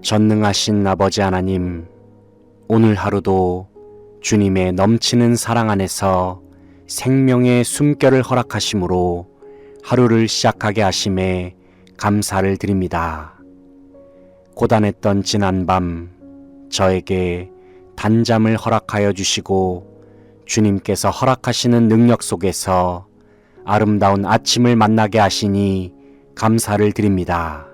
전능하신 아버지 하나님, 오늘 하루도 주님의 넘치는 사랑 안에서 생명의 숨결을 허락하심으로 하루를 시작하게 하심에 감사를 드립니다. 고단했던 지난밤 저에게 단잠을 허락하여 주시고 주님께서 허락하시는 능력 속에서 아름다운 아침을 만나게 하시니 감사를 드립니다.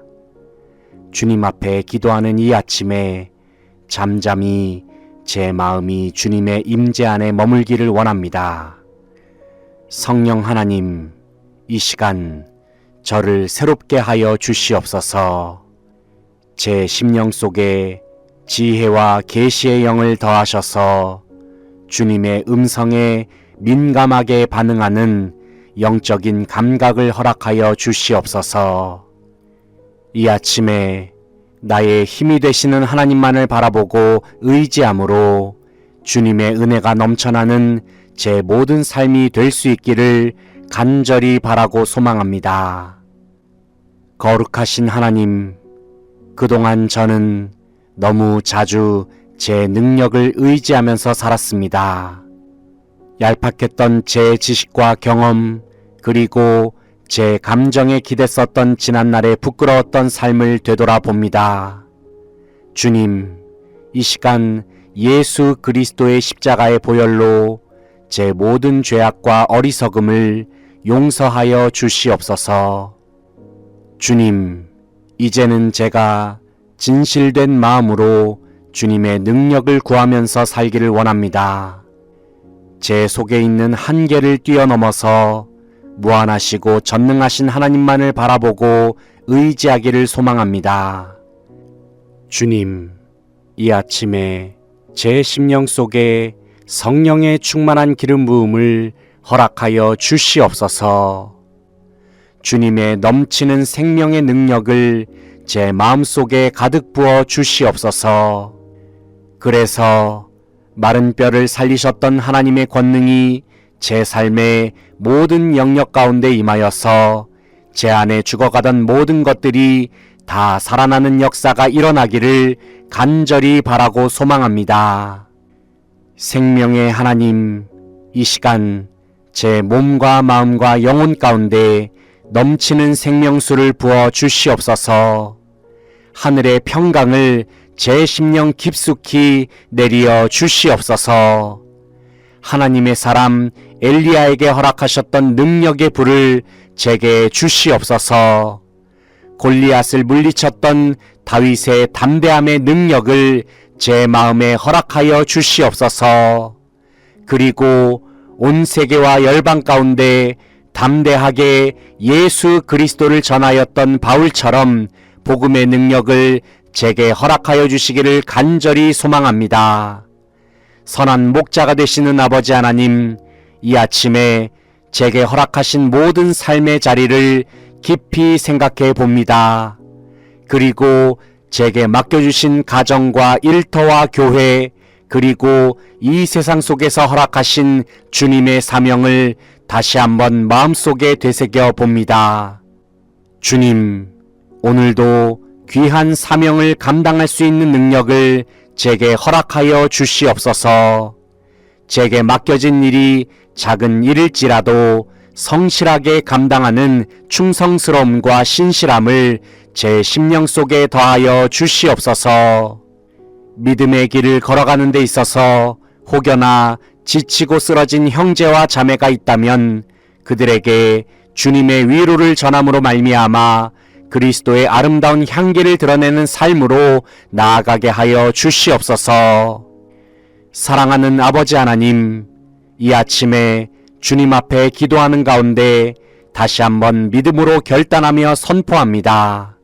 주님 앞에 기도하는 이 아침에 잠잠히 제 마음이 주님의 임재 안에 머물기를 원합니다. 성령 하나님, 이 시간 저를 새롭게 하여 주시옵소서. 제 심령 속에 지혜와 계시의 영을 더하셔서 주님의 음성에 민감하게 반응하는 영적인 감각을 허락하여 주시옵소서. 이 아침에 나의 힘이 되시는 하나님만을 바라보고 의지함으로 주님의 은혜가 넘쳐나는 제 모든 삶이 될 수 있기를 간절히 바라고 소망합니다. 거룩하신 하나님, 그동안 저는 너무 자주 제 능력을 의지하면서 살았습니다. 얄팍했던 제 지식과 경험, 그리고 제 감정에 기댔었던 지난날의 부끄러웠던 삶을 되돌아봅니다. 주님, 이 시간 예수 그리스도의 십자가의 보혈로 제 모든 죄악과 어리석음을 용서하여 주시옵소서. 주님, 이제는 제가 진실된 마음으로 주님의 능력을 구하면서 살기를 원합니다. 제 속에 있는 한계를 뛰어넘어서 무한하시고 전능하신 하나님만을 바라보고 의지하기를 소망합니다. 주님, 이 아침에 제 심령 속에 성령의 충만한 기름 부음을 허락하여 주시옵소서. 주님의 넘치는 생명의 능력을 제 마음속에 가득 부어 주시옵소서. 그래서 마른 뼈를 살리셨던 하나님의 권능이 제 삶의 모든 영역 가운데 임하여서 제 안에 죽어가던 모든 것들이 다 살아나는 역사가 일어나기를 간절히 바라고 소망합니다. 생명의 하나님, 이 시간 제 몸과 마음과 영혼 가운데 넘치는 생명수를 부어 주시옵소서. 하늘의 평강을 제 심령 깊숙이 내리어 주시옵소서. 하나님의 사람 엘리야에게 허락하셨던 능력의 불을 제게 주시옵소서. 골리앗을 물리쳤던 다윗의 담대함의 능력을 제 마음에 허락하여 주시옵소서. 그리고 온 세계와 열방 가운데 담대하게 예수 그리스도를 전하였던 바울처럼 복음의 능력을 제게 허락하여 주시기를 간절히 소망합니다. 선한 목자가 되시는 아버지 하나님, 이 아침에 제게 허락하신 모든 삶의 자리를 깊이 생각해 봅니다. 그리고 제게 맡겨주신 가정과 일터와 교회, 그리고 이 세상 속에서 허락하신 주님의 사명을 다시 한번 마음속에 되새겨 봅니다. 주님, 오늘도 귀한 사명을 감당할 수 있는 능력을 제게 허락하여 주시옵소서. 제게 맡겨진 일이 작은 일일지라도 성실하게 감당하는 충성스러움과 신실함을 제 심령 속에 더하여 주시옵소서. 믿음의 길을 걸어가는 데 있어서 혹여나 지치고 쓰러진 형제와 자매가 있다면 그들에게 주님의 위로를 전함으로 말미암아 그리스도의 아름다운 향기를 드러내는 삶으로 나아가게 하여 주시옵소서. 사랑하는 아버지 하나님, 이 아침에 주님 앞에 기도하는 가운데 다시 한번 믿음으로 결단하며 선포합니다.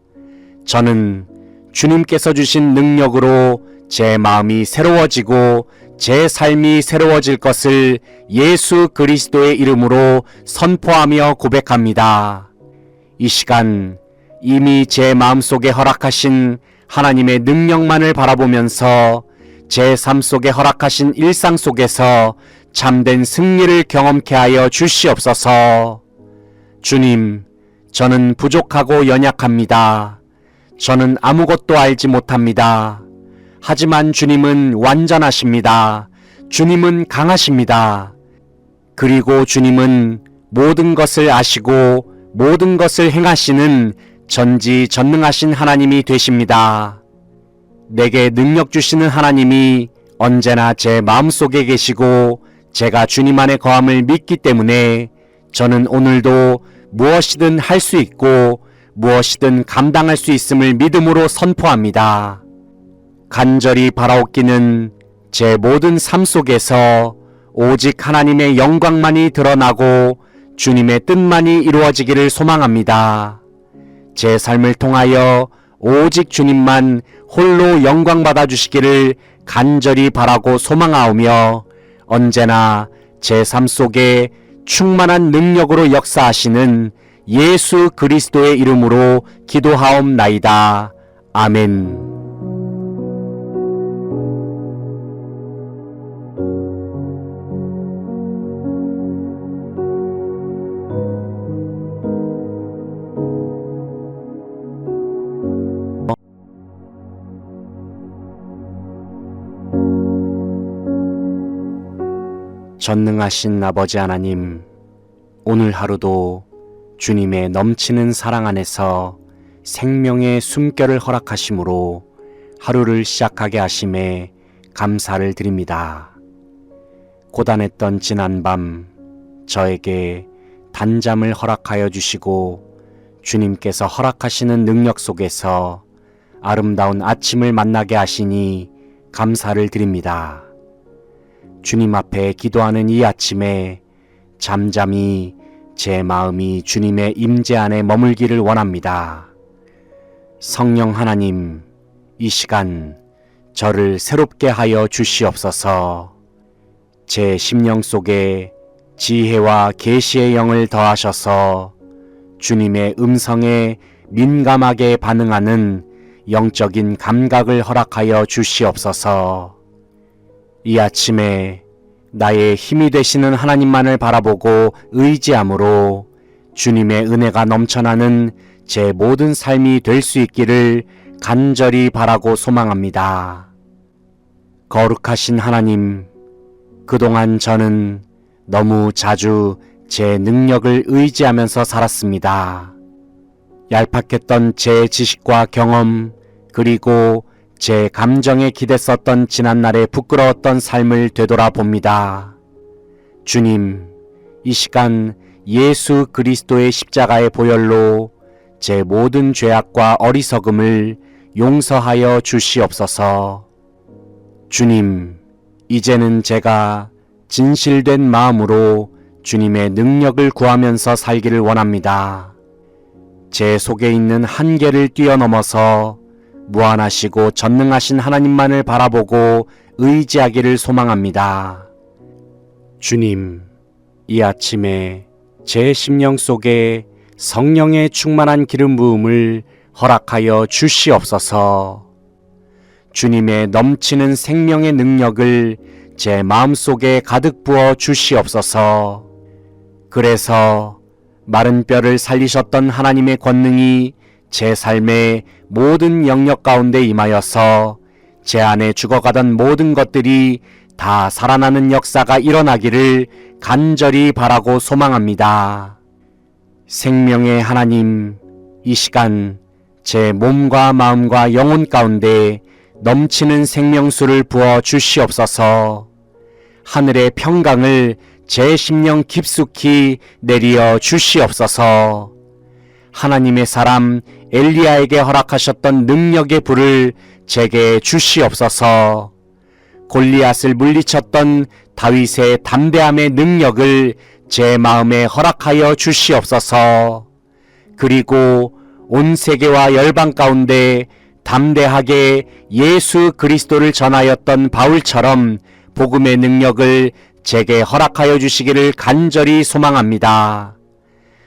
저는 주님께서 주신 능력으로 제 마음이 새로워지고 제 삶이 새로워질 것을 예수 그리스도의 이름으로 선포하며 고백합니다. 이 시간 이미 제 마음속에 허락하신 하나님의 능력만을 바라보면서 제 삶 속에 허락하신 일상 속에서 참된 승리를 경험케 하여 주시옵소서. 주님, 저는 부족하고 연약합니다. 저는 아무것도 알지 못합니다. 하지만 주님은 완전하십니다. 주님은 강하십니다. 그리고 주님은 모든 것을 아시고 모든 것을 행하시는 전지전능하신 하나님이 되십니다. 내게 능력 주시는 하나님이 언제나 제 마음속에 계시고 제가 주님 안에 거함을 믿기 때문에 저는 오늘도 무엇이든 할 수 있고 무엇이든 감당할 수 있음을 믿음으로 선포합니다. 간절히 바라옵기는 제 모든 삶 속에서 오직 하나님의 영광만이 드러나고 주님의 뜻만이 이루어지기를 소망합니다. 제 삶을 통하여 오직 주님만 홀로 영광 받아주시기를 간절히 바라고 소망하오며 언제나 제 삶 속에 충만한 능력으로 역사하시는 예수 그리스도의 이름으로 기도하옵나이다. 아멘. 전능하신 아버지 하나님, 오늘 하루도 주님의 넘치는 사랑 안에서 생명의 숨결을 허락하심으로 하루를 시작하게 하심에 감사를 드립니다. 고단했던 지난밤 저에게 단잠을 허락하여 주시고 주님께서 허락하시는 능력 속에서 아름다운 아침을 만나게 하시니 감사를 드립니다. 주님 앞에 기도하는 이 아침에 잠잠히 제 마음이 주님의 임재 안에 머물기를 원합니다. 성령 하나님, 이 시간 저를 새롭게 하여 주시옵소서. 제 심령 속에 지혜와 계시의 영을 더하셔서 주님의 음성에 민감하게 반응하는 영적인 감각을 허락하여 주시옵소서. 이 아침에 나의 힘이 되시는 하나님만을 바라보고 의지함으로 주님의 은혜가 넘쳐나는 제 모든 삶이 될 수 있기를 간절히 바라고 소망합니다. 거룩하신 하나님, 그동안 저는 너무 자주 제 능력을 의지하면서 살았습니다. 얄팍했던 제 지식과 경험, 그리고 제 감정에 기댔었던 지난날의 부끄러웠던 삶을 되돌아봅니다. 주님, 이 시간 예수 그리스도의 십자가의 보혈로 제 모든 죄악과 어리석음을 용서하여 주시옵소서. 주님, 이제는 제가 진실된 마음으로 주님의 능력을 구하면서 살기를 원합니다. 제 속에 있는 한계를 뛰어넘어서 무한하시고 전능하신 하나님만을 바라보고 의지하기를 소망합니다. 주님, 이 아침에 제 심령 속에 성령의 충만한 기름 부음을 허락하여 주시옵소서. 주님의 넘치는 생명의 능력을 제 마음속에 가득 부어 주시옵소서. 그래서 마른 뼈를 살리셨던 하나님의 권능이 제 삶의 모든 영역 가운데 임하여서 제 안에 죽어가던 모든 것들이 다 살아나는 역사가 일어나기를 간절히 바라고 소망합니다. 생명의 하나님, 이 시간 제 몸과 마음과 영혼 가운데 넘치는 생명수를 부어 주시옵소서. 하늘의 평강을 제 심령 깊숙이 내리어 주시옵소서. 하나님의 사람 엘리야에게 허락하셨던 능력의 불을 제게 주시옵소서. 골리앗을 물리쳤던 다윗의 담대함의 능력을 제 마음에 허락하여 주시옵소서. 그리고 온 세계와 열방 가운데 담대하게 예수 그리스도를 전하였던 바울처럼 복음의 능력을 제게 허락하여 주시기를 간절히 소망합니다.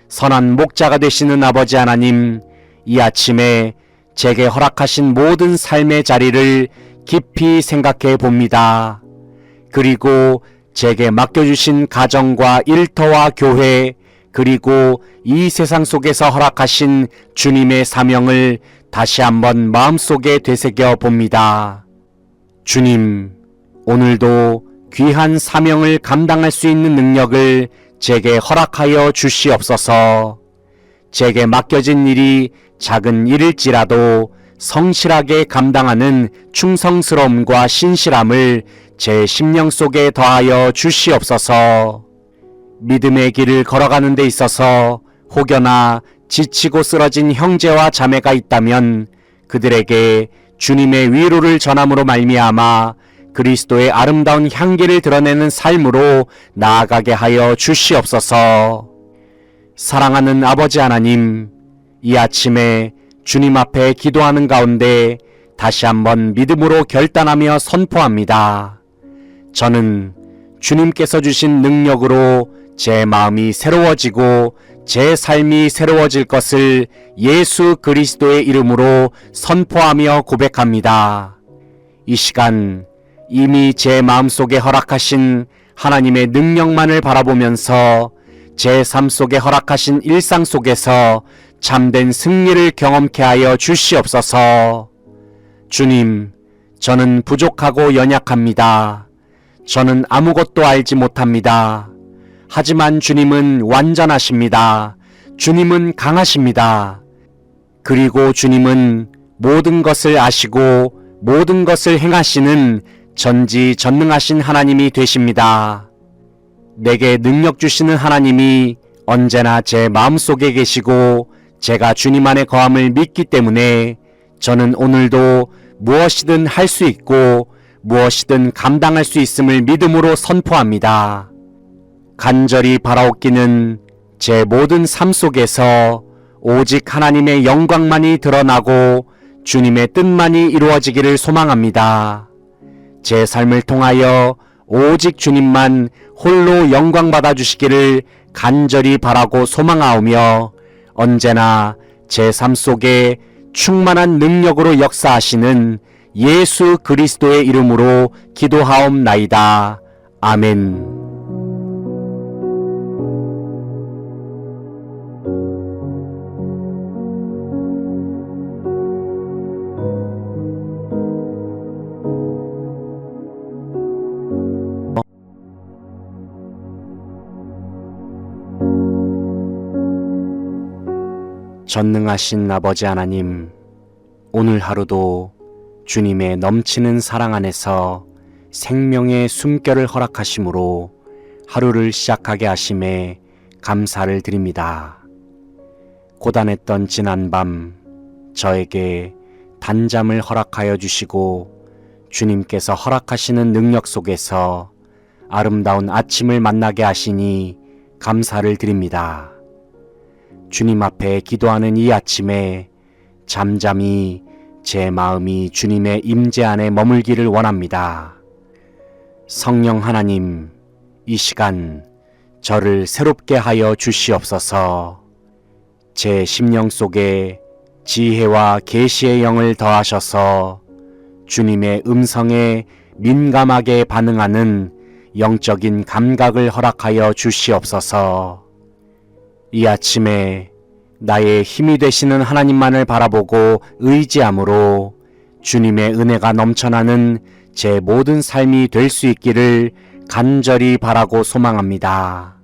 선한 목자가 되시는 아버지 하나님, 이 아침에 제게 허락하신 모든 삶의 자리를 깊이 생각해 봅니다. 그리고 제게 맡겨주신 가정과 일터와 교회, 그리고 이 세상 속에서 허락하신 주님의 사명을 다시 한번 마음속에 되새겨 봅니다. 주님, 오늘도 귀한 사명을 감당할 수 있는 능력을 제게 허락하여 주시옵소서. 제게 맡겨진 일이 작은 일일지라도 성실하게 감당하는 충성스러움과 신실함을 제 심령 속에 더하여 주시옵소서. 믿음의 길을 걸어가는 데 있어서 혹여나 지치고 쓰러진 형제와 자매가 있다면 그들에게 주님의 위로를 전함으로 말미암아 그리스도의 아름다운 향기를 드러내는 삶으로 나아가게 하여 주시옵소서. 사랑하는 아버지 하나님, 이 아침에 주님 앞에 기도하는 가운데 다시 한번 믿음으로 결단하며 선포합니다. 저는 주님께서 주신 능력으로 제 마음이 새로워지고 제 삶이 새로워질 것을 예수 그리스도의 이름으로 선포하며 고백합니다. 이 시간 이미 제 마음속에 허락하신 하나님의 능력만을 바라보면서 제 삶 속에 허락하신 일상 속에서 참된 승리를 경험케 하여 주시옵소서. 주님, 저는 부족하고 연약합니다. 저는 아무것도 알지 못합니다. 하지만 주님은 완전하십니다. 주님은 강하십니다. 그리고 주님은 모든 것을 아시고 모든 것을 행하시는 전지전능하신 하나님이 되십니다. 내게 능력 주시는 하나님이 언제나 제 마음속에 계시고 제가 주님 안에 거함을 믿기 때문에 저는 오늘도 무엇이든 할 수 있고 무엇이든 감당할 수 있음을 믿음으로 선포합니다. 간절히 바라옵기는 제 모든 삶 속에서 오직 하나님의 영광만이 드러나고 주님의 뜻만이 이루어지기를 소망합니다. 제 삶을 통하여 오직 주님만 홀로 영광 받아주시기를 간절히 바라고 소망하오며 언제나 제 삶 속에 충만한 능력으로 역사하시는 예수 그리스도의 이름으로 기도하옵나이다. 아멘. 전능하신 아버지 하나님, 오늘 하루도 주님의 넘치는 사랑 안에서 생명의 숨결을 허락하심으로 하루를 시작하게 하심에 감사를 드립니다. 고단했던 지난밤 저에게 단잠을 허락하여 주시고 주님께서 허락하시는 능력 속에서 아름다운 아침을 만나게 하시니 감사를 드립니다. 주님 앞에 기도하는 이 아침에 잠잠히 제 마음이 주님의 임재 안에 머물기를 원합니다. 성령 하나님, 이 시간 저를 새롭게 하여 주시옵소서. 제 심령 속에 지혜와 계시의 영을 더하셔서 주님의 음성에 민감하게 반응하는 영적인 감각을 허락하여 주시옵소서. 이 아침에 나의 힘이 되시는 하나님만을 바라보고 의지함으로 주님의 은혜가 넘쳐나는 제 모든 삶이 될 수 있기를 간절히 바라고 소망합니다.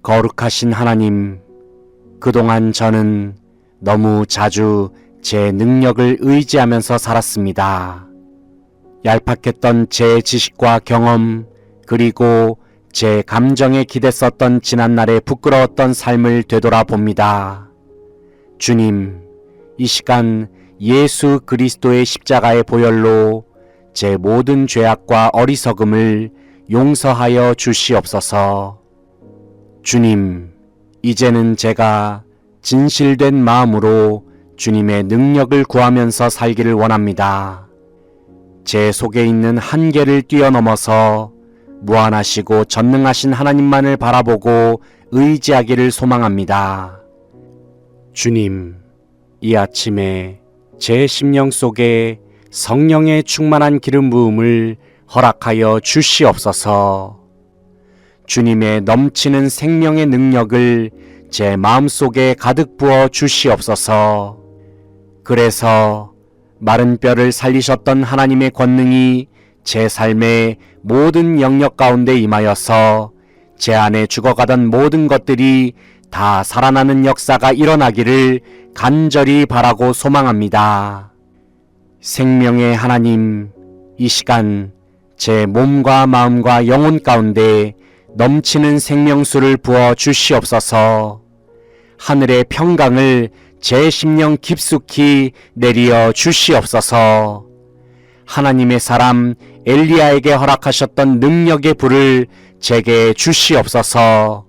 거룩하신 하나님, 그동안 저는 너무 자주 제 능력을 의지하면서 살았습니다. 얄팍했던 제 지식과 경험, 그리고 제 감정에 기댔었던 지난날의 부끄러웠던 삶을 되돌아봅니다. 주님, 이 시간 예수 그리스도의 십자가의 보혈로 제 모든 죄악과 어리석음을 용서하여 주시옵소서. 주님, 이제는 제가 진실된 마음으로 주님의 능력을 구하면서 살기를 원합니다. 제 속에 있는 한계를 뛰어넘어서 무한하시고 전능하신 하나님만을 바라보고 의지하기를 소망합니다. 주님, 이 아침에 제 심령 속에 성령의 충만한 기름 부음을 허락하여 주시옵소서. 주님의 넘치는 생명의 능력을 제 마음속에 가득 부어 주시옵소서. 그래서 마른 뼈를 살리셨던 하나님의 권능이 제 삶의 모든 영역 가운데 임하여서 제 안에 죽어가던 모든 것들이 다 살아나는 역사가 일어나기를 간절히 바라고 소망합니다. 생명의 하나님, 이 시간 제 몸과 마음과 영혼 가운데 넘치는 생명수를 부어 주시옵소서. 하늘의 평강을 제 심령 깊숙이 내리어 주시옵소서. 하나님의 사람 엘리야에게 허락하셨던 능력의 불을 제게 주시옵소서.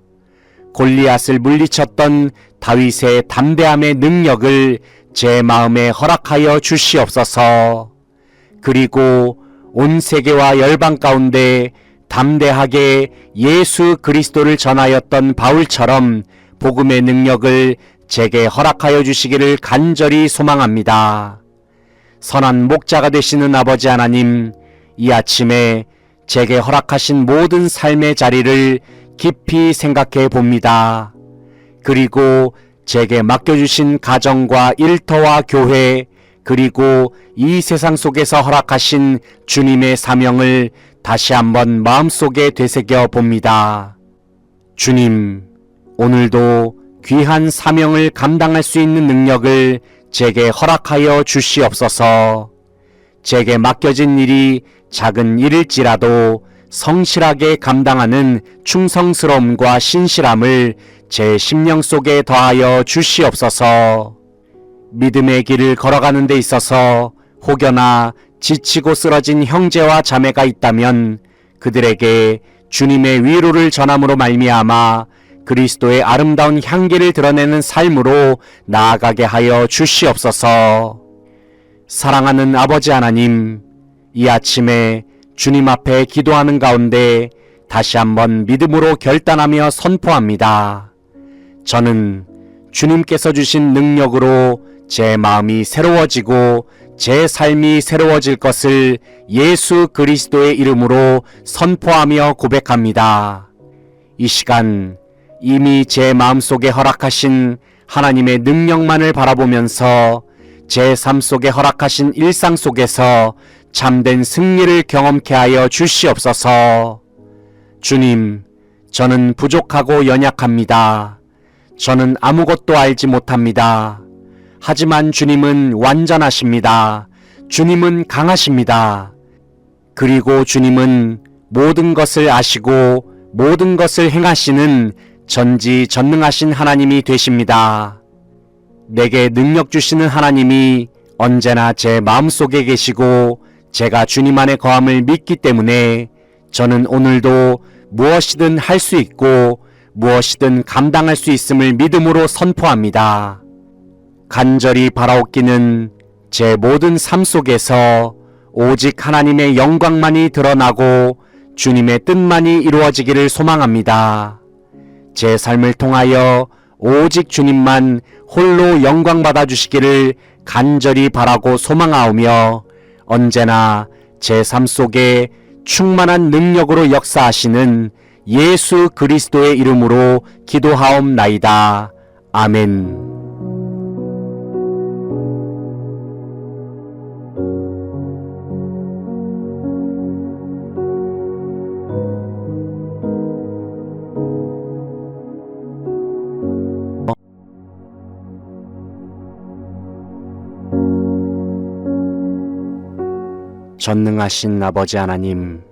골리앗을 물리쳤던 다윗의 담대함의 능력을 제 마음에 허락하여 주시옵소서. 그리고 온 세계와 열방 가운데 담대하게 예수 그리스도를 전하였던 바울처럼 복음의 능력을 제게 허락하여 주시기를 간절히 소망합니다. 선한 목자가 되시는 아버지 하나님, 이 아침에 제게 허락하신 모든 삶의 자리를 깊이 생각해 봅니다. 그리고 제게 맡겨주신 가정과 일터와 교회, 그리고 이 세상 속에서 허락하신 주님의 사명을 다시 한번 마음속에 되새겨 봅니다. 주님, 오늘도 귀한 사명을 감당할 수 있는 능력을 제게 허락하여 주시옵소서. 제게 맡겨진 일이 작은 일일지라도 성실하게 감당하는 충성스러움과 신실함을 제 심령 속에 더하여 주시옵소서. 믿음의 길을 걸어가는 데 있어서 혹여나 지치고 쓰러진 형제와 자매가 있다면 그들에게 주님의 위로를 전함으로 말미암아 그리스도의 아름다운 향기를 드러내는 삶으로 나아가게 하여 주시옵소서. 사랑하는 아버지 하나님, 이 아침에 주님 앞에 기도하는 가운데 다시 한번 믿음으로 결단하며 선포합니다. 저는 주님께서 주신 능력으로 제 마음이 새로워지고 제 삶이 새로워질 것을 예수 그리스도의 이름으로 선포하며 고백합니다. 이 시간 이미 제 마음속에 허락하신 하나님의 능력만을 바라보면서 제 삶 속에 허락하신 일상 속에서 참된 승리를 경험케 하여 주시옵소서. 주님, 저는 부족하고 연약합니다. 저는 아무것도 알지 못합니다. 하지만 주님은 완전하십니다. 주님은 강하십니다. 그리고 주님은 모든 것을 아시고 모든 것을 행하시는 전지전능하신 하나님이 되십니다. 내게 능력 주시는 하나님이 언제나 제 마음속에 계시고 제가 주님 안에 거함을 믿기 때문에 저는 오늘도 무엇이든 할 수 있고 무엇이든 감당할 수 있음을 믿음으로 선포합니다. 간절히 바라옵기는 제 모든 삶 속에서 오직 하나님의 영광만이 드러나고 주님의 뜻만이 이루어지기를 소망합니다. 제 삶을 통하여 오직 주님만 홀로 영광 받아주시기를 간절히 바라고 소망하오며 언제나 제 삶 속에 충만한 능력으로 역사하시는 예수 그리스도의 이름으로 기도하옵나이다. 아멘. 전능하신 아버지 하나님,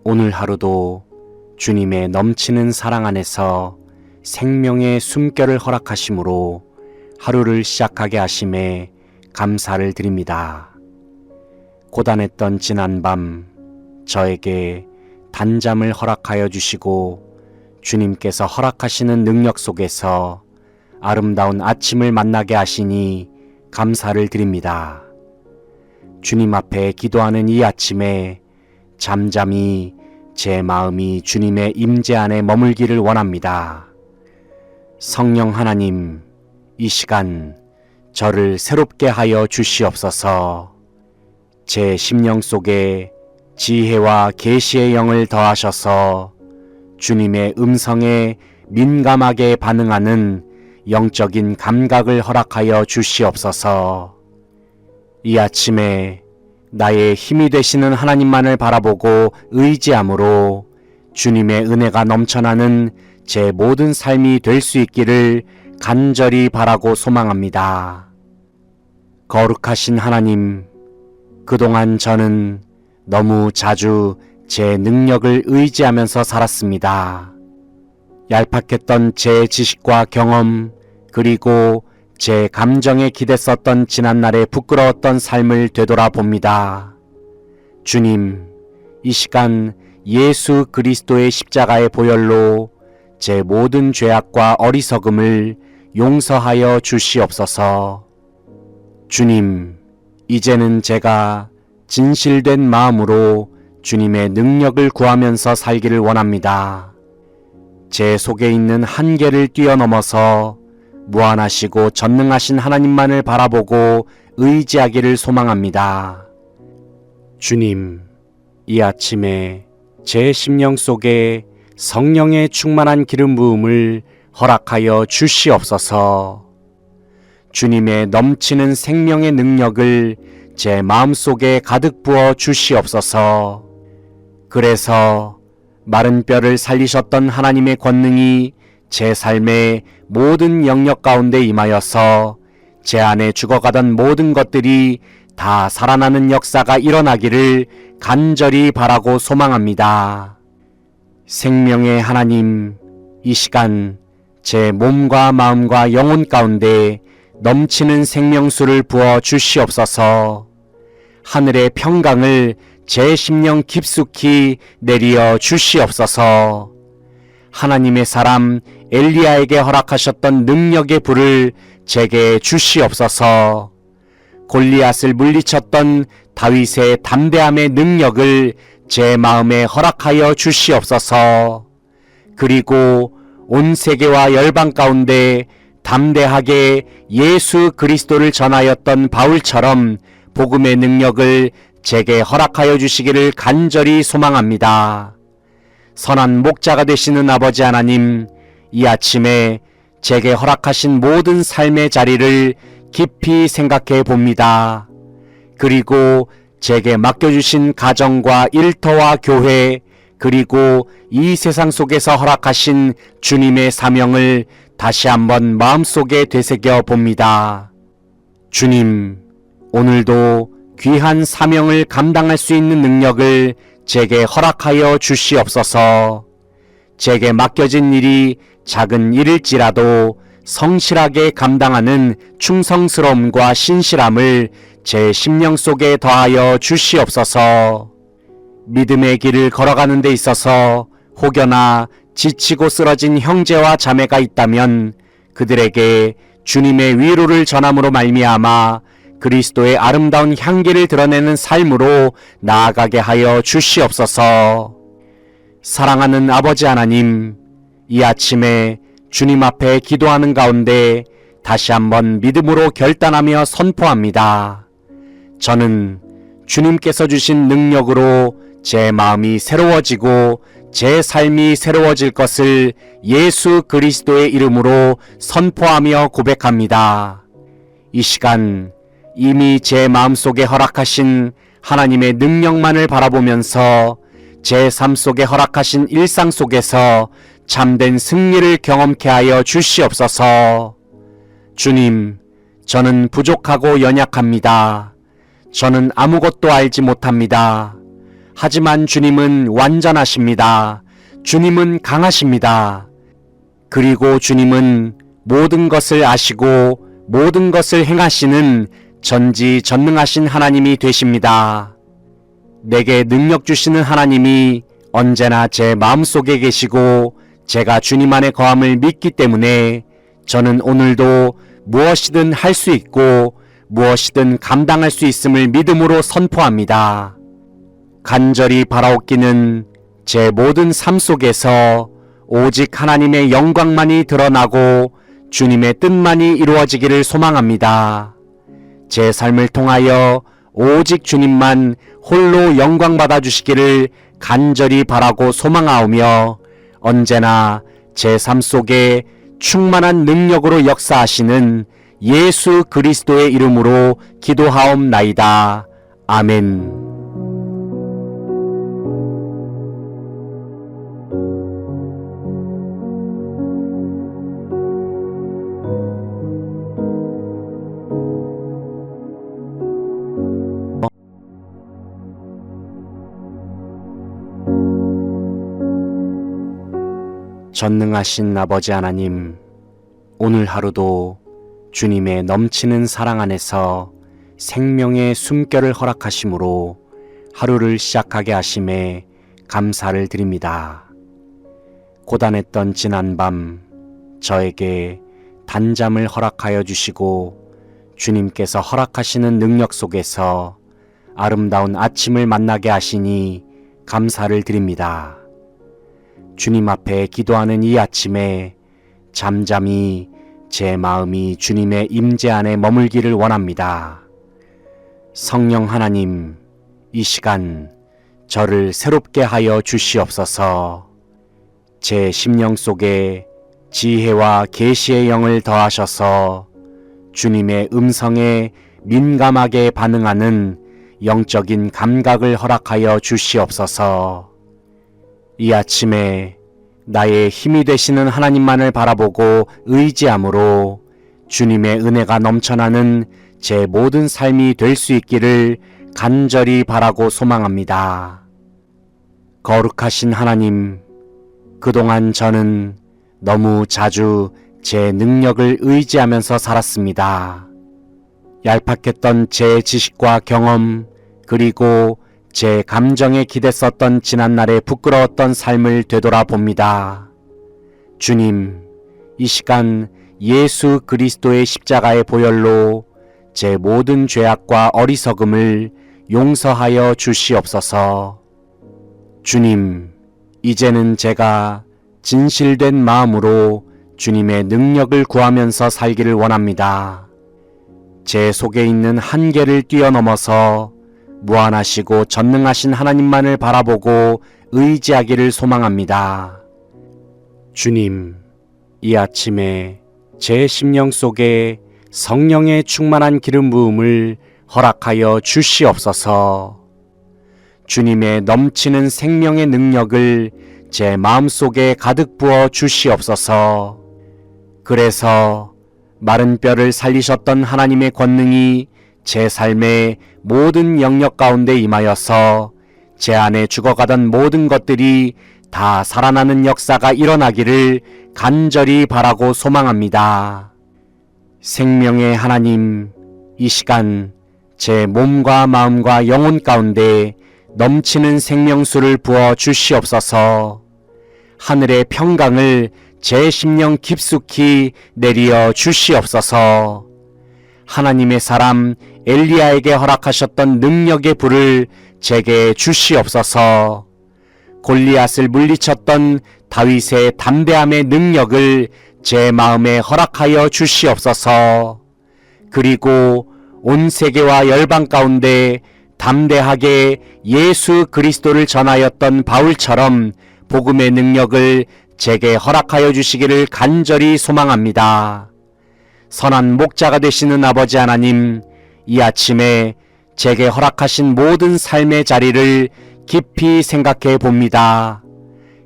오늘 하루도 주님의 넘치는 사랑 안에서 생명의 숨결을 허락하심으로 하루를 시작하게 하심에 감사를 드립니다. 고단했던 지난밤 저에게 단잠을 허락하여 주시고 주님께서 허락하시는 능력 속에서 아름다운 아침을 만나게 하시니 감사를 드립니다. 주님 앞에 기도하는 이 아침에 잠잠히 제 마음이 주님의 임재 안에 머물기를 원합니다. 성령 하나님, 이 시간 저를 새롭게 하여 주시옵소서. 제 심령 속에 지혜와 계시의 영을 더하셔서 주님의 음성에 민감하게 반응하는 영적인 감각을 허락하여 주시옵소서. 이 아침에 나의 힘이 되시는 하나님만을 바라보고 의지함으로 주님의 은혜가 넘쳐나는 제 모든 삶이 될 수 있기를 간절히 바라고 소망합니다. 거룩하신 하나님, 그동안 저는 너무 자주 제 능력을 의지하면서 살았습니다. 얄팍했던 제 지식과 경험, 그리고 제 감정에 기댔었던 지난날의 부끄러웠던 삶을 되돌아봅니다. 주님, 이 시간 예수 그리스도의 십자가의 보혈로 제 모든 죄악과 어리석음을 용서하여 주시옵소서. 주님, 이제는 제가 진실된 마음으로 주님의 능력을 구하면서 살기를 원합니다. 제 속에 있는 한계를 뛰어넘어서 무한하시고 전능하신 하나님만을 바라보고 의지하기를 소망합니다. 주님, 이 아침에 제 심령 속에 성령의 충만한 기름 부음을 허락하여 주시옵소서. 주님의 넘치는 생명의 능력을 제 마음속에 가득 부어 주시옵소서. 그래서 마른 뼈를 살리셨던 하나님의 권능이 제 삶의 모든 영역 가운데 임하여서 제 안에 죽어가던 모든 것들이 다 살아나는 역사가 일어나기를 간절히 바라고 소망합니다. 생명의 하나님, 이 시간 제 몸과 마음과 영혼 가운데 넘치는 생명수를 부어 주시옵소서. 하늘의 평강을 제 심령 깊숙이 내리어 주시옵소서. 하나님의 사람 엘리야에게 허락하셨던 능력의 불을 제게 주시옵소서. 골리앗을 물리쳤던 다윗의 담대함의 능력을 제 마음에 허락하여 주시옵소서. 그리고 온 세계와 열방 가운데 담대하게 예수 그리스도를 전하였던 바울처럼 복음의 능력을 제게 허락하여 주시기를 간절히 소망합니다. 선한 목자가 되시는 아버지 하나님, 이 아침에 제게 허락하신 모든 삶의 자리를 깊이 생각해 봅니다. 그리고 제게 맡겨주신 가정과 일터와 교회, 그리고 이 세상 속에서 허락하신 주님의 사명을 다시 한번 마음속에 되새겨 봅니다. 주님, 오늘도 귀한 사명을 감당할 수 있는 능력을 제게 허락하여 주시옵소서. 제게 맡겨진 일이 작은 일일지라도 성실하게 감당하는 충성스러움과 신실함을 제 심령 속에 더하여 주시옵소서. 믿음의 길을 걸어가는 데 있어서 혹여나 지치고 쓰러진 형제와 자매가 있다면 그들에게 주님의 위로를 전함으로 말미암아 그리스도의 아름다운 향기를 드러내는 삶으로 나아가게 하여 주시옵소서. 사랑하는 아버지 하나님, 이 아침에 주님 앞에 기도하는 가운데 다시 한번 믿음으로 결단하며 선포합니다. 저는 주님께서 주신 능력으로 제 마음이 새로워지고 제 삶이 새로워질 것을 예수 그리스도의 이름으로 선포하며 고백합니다. 이 시간 이미 제 마음속에 허락하신 하나님의 능력만을 바라보면서 제 삶 속에 허락하신 일상 속에서 참된 승리를 경험케 하여 주시옵소서. 주님, 저는 부족하고 연약합니다. 저는 아무것도 알지 못합니다. 하지만 주님은 완전하십니다. 주님은 강하십니다. 그리고 주님은 모든 것을 아시고 모든 것을 행하시는 전지전능하신 하나님이 되십니다. 내게 능력 주시는 하나님이 언제나 제 마음속에 계시고 제가 주님 안에 거함을 믿기 때문에 저는 오늘도 무엇이든 할 수 있고 무엇이든 감당할 수 있음을 믿음으로 선포합니다. 간절히 바라옵기는 제 모든 삶 속에서 오직 하나님의 영광만이 드러나고 주님의 뜻만이 이루어지기를 소망합니다. 제 삶을 통하여 오직 주님만 홀로 영광 받아 주시기를 간절히 바라고 소망하오며 언제나 제 삶 속에 충만한 능력으로 역사하시는 예수 그리스도의 이름으로 기도하옵나이다. 아멘. 전능하신 아버지 하나님, 오늘 하루도 주님의 넘치는 사랑 안에서 생명의 숨결을 허락하심으로 하루를 시작하게 하심에 감사를 드립니다. 고단했던 지난밤 저에게 단잠을 허락하여 주시고 주님께서 허락하시는 능력 속에서 아름다운 아침을 만나게 하시니 감사를 드립니다. 주님 앞에 기도하는 이 아침에 잠잠히 제 마음이 주님의 임재 안에 머물기를 원합니다. 성령 하나님, 이 시간 저를 새롭게 하여 주시옵소서. 제 심령 속에 지혜와 계시의 영을 더하셔서 주님의 음성에 민감하게 반응하는 영적인 감각을 허락하여 주시옵소서. 이 아침에 나의 힘이 되시는 하나님만을 바라보고 의지함으로 주님의 은혜가 넘쳐나는 제 모든 삶이 될 수 있기를 간절히 바라고 소망합니다. 거룩하신 하나님, 그동안 저는 너무 자주 제 능력을 의지하면서 살았습니다. 얄팍했던 제 지식과 경험, 그리고 제 감정에 기댔었던 지난날의 부끄러웠던 삶을 되돌아봅니다. 주님, 이 시간 예수 그리스도의 십자가의 보혈로 제 모든 죄악과 어리석음을 용서하여 주시옵소서. 주님, 이제는 제가 진실된 마음으로 주님의 능력을 구하면서 살기를 원합니다. 제 속에 있는 한계를 뛰어넘어서 무한하시고 전능하신 하나님만을 바라보고 의지하기를 소망합니다. 주님, 이 아침에 제 심령 속에 성령의 충만한 기름 부음을 허락하여 주시옵소서. 주님의 넘치는 생명의 능력을 제 마음속에 가득 부어 주시옵소서. 그래서 마른 뼈를 살리셨던 하나님의 권능이 제 삶의 모든 영역 가운데 임하여서 제 안에 죽어가던 모든 것들이 다 살아나는 역사가 일어나기를 간절히 바라고 소망합니다. 생명의 하나님, 이 시간 제 몸과 마음과 영혼 가운데 넘치는 생명수를 부어 주시옵소서. 하늘의 평강을 제 심령 깊숙이 내리어 주시옵소서. 하나님의 사람 엘리야에게 허락하셨던 능력의 불을 제게 주시옵소서. 골리앗을 물리쳤던 다윗의 담대함의 능력을 제 마음에 허락하여 주시옵소서. 그리고 온 세계와 열방 가운데 담대하게 예수 그리스도를 전하였던 바울처럼 복음의 능력을 제게 허락하여 주시기를 간절히 소망합니다. 선한 목자가 되시는 아버지 하나님, 이 아침에 제게 허락하신 모든 삶의 자리를 깊이 생각해 봅니다.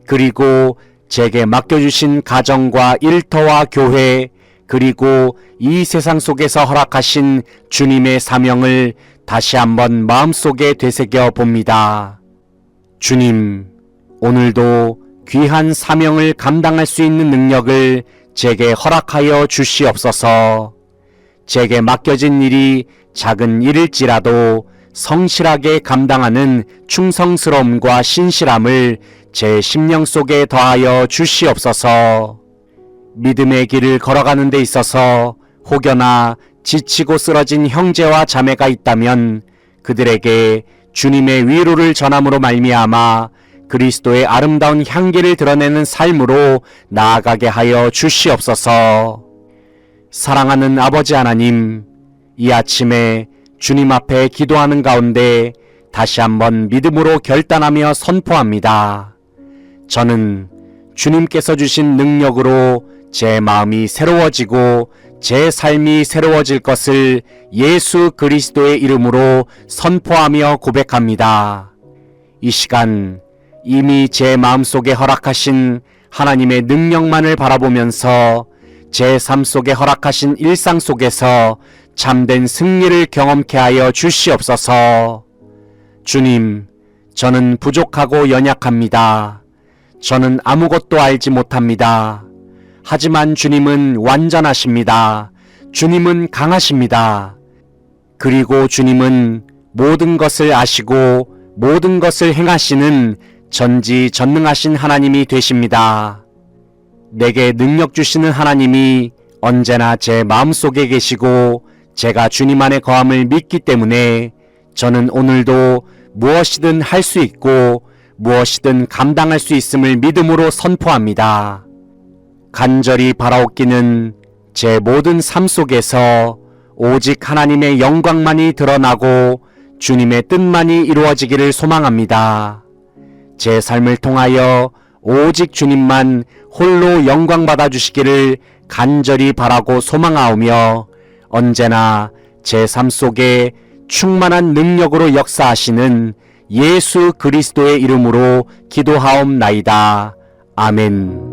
그리고 제게 맡겨주신 가정과 일터와 교회, 그리고 이 세상 속에서 허락하신 주님의 사명을 다시 한번 마음속에 되새겨 봅니다. 주님, 오늘도 귀한 사명을 감당할 수 있는 능력을 제게 허락하여 주시옵소서. 제게 맡겨진 일이 작은 일일지라도 성실하게 감당하는 충성스러움과 신실함을 제 심령 속에 더하여 주시옵소서. 믿음의 길을 걸어가는 데 있어서 혹여나 지치고 쓰러진 형제와 자매가 있다면 그들에게 주님의 위로를 전함으로 말미암아 그리스도의 아름다운 향기를 드러내는 삶으로 나아가게 하여 주시옵소서. 사랑하는 아버지 하나님, 이 아침에 주님 앞에 기도하는 가운데 다시 한번 믿음으로 결단하며 선포합니다. 저는 주님께서 주신 능력으로 제 마음이 새로워지고 제 삶이 새로워질 것을 예수 그리스도의 이름으로 선포하며 고백합니다. 이 시간 이미 제 마음속에 허락하신 하나님의 능력만을 바라보면서 제 삶 속에 허락하신 일상 속에서 참된 승리를 경험케 하여 주시옵소서. 주님, 저는 부족하고 연약합니다. 저는 아무것도 알지 못합니다. 하지만 주님은 완전하십니다. 주님은 강하십니다. 그리고 주님은 모든 것을 아시고 모든 것을 행하시는 전지전능하신 하나님이 되십니다. 내게 능력 주시는 하나님이 언제나 제 마음속에 계시고 제가 주님 안에 거함을 믿기 때문에 저는 오늘도 무엇이든 할 수 있고 무엇이든 감당할 수 있음을 믿음으로 선포합니다. 간절히 바라옵기는 제 모든 삶 속에서 오직 하나님의 영광만이 드러나고 주님의 뜻만이 이루어지기를 소망합니다. 제 삶을 통하여 오직 주님만 홀로 영광 받아주시기를 간절히 바라고 소망하오며 언제나 제 삶 속에 충만한 능력으로 역사하시는 예수 그리스도의 이름으로 기도하옵나이다. 아멘.